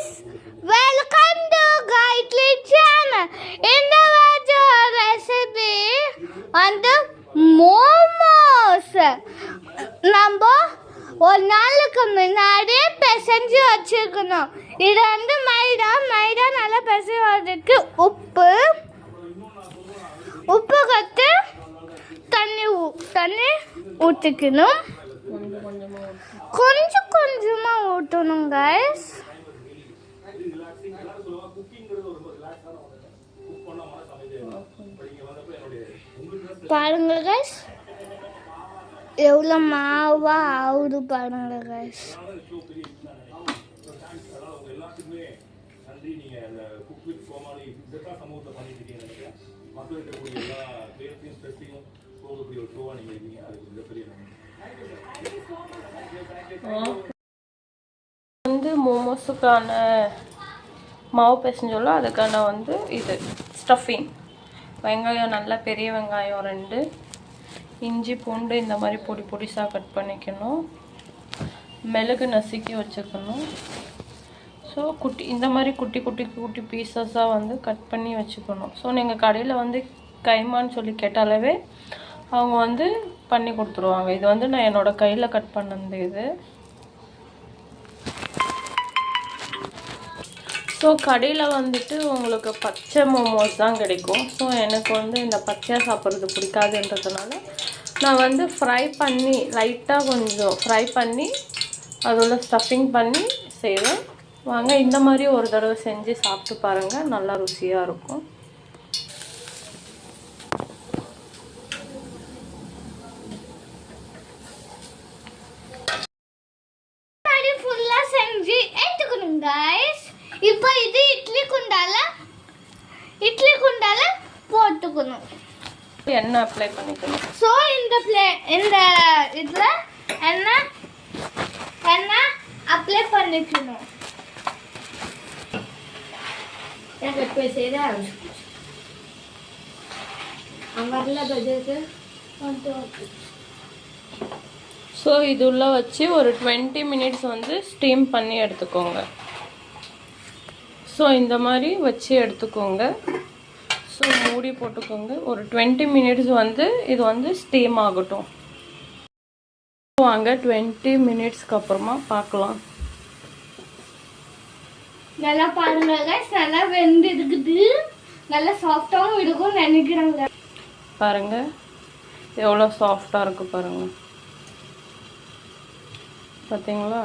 guys, welcome to Gayatri channel. இந்த வார recipe வந்து மோமோஸ். நம்ம ஒரு நாளுக்கு முன்னாடி பிசைஞ்சு வச்சுக்கணும். இது வந்து மைதா நல்லா பிசைவதற்கு உப்பு கட்டு தண்ணி ஊற்றிக்கணும். கொஞ்சமா ஊற்றணும் கைஸ். பாருங்க கைஸ் எவ்வளோ மாவா ஆகுது பாருங்க கைஸ். வந்து மோமோஸுக்கான மாவு பிசைஞ்சோல்ல அதுக்கான வந்து இது ஸ்டஃபிங். வெங்காயம் நல்லா பெரிய வெங்காயம் 2, இஞ்சி பூண்டு இந்த மாதிரி பொடிசாக கட் பண்ணிக்கணும். மிளகு நசுக்கி வச்சுக்கணும். ஸோ இந்த மாதிரி குட்டி பீசஸாக வந்து கட் பண்ணி வச்சுக்கணும். ஸோ நீங்கள் கடையில் வந்து கைமான்னு சொல்லி கேட்டாலவே அவங்க வந்து பண்ணி கொடுத்துருவாங்க. இது வந்து நான் என்னோடய கையில் கட் பண்ணது இது. ஸோ கடையில் வந்துட்டு உங்களுக்கு பச்சை மோமோஸ் தான் கிடைக்கும். ஸோ எனக்கு வந்து இந்த பச்சையாக சாப்பிட்றது பிடிக்காதுன்றதுனால நான் வந்து ஃப்ரை பண்ணி லைட்டாக கொஞ்சம் ஃப்ரை பண்ணி அதோட ஸ்டஃபிங் பண்ணி செய்வேன். வாங்க இந்த மாதிரி ஒரு தடவை செஞ்சு சாப்பிட்டு பாருங்கள், நல்லா ருசியாக இருக்கும். செஞ்சு எடுத்துக்கணும் கைஸ். இப்போ இது இட்லி குண்டால போட்டுக்கணும். எண்ணெய் அப்ளை பண்ணிக்கணும். ஸோ இந்த இதில் எண்ணெய் அப்ளை பண்ணிக்கணும். ஸோ இது உள்ள வச்சு ஒரு 20 மினிட்ஸ் வந்து ஸ்டீம் பண்ணி எடுத்துக்கோங்க. ஸோ இந்த மாதிரி வச்சு எடுத்துக்கோங்க. ஸோ மூடி போட்டுக்கோங்க. ஒரு 20 மினிட்ஸ் வந்து இது வந்து ஸ்டீம் ஆகட்டும். வாங்க 20 மினிட்ஸ்க்கு அப்புறமா பார்க்கலாம். நல்லா பாருங்க நல்லா வெந்து இருக்குது. நல்லா சாஃப்டாகவும் இருக்கும் நினைக்கிறாங்க. பாருங்க எவ்வளோ சாஃப்டாக இருக்குது பாருங்க. பார்த்தீங்களா?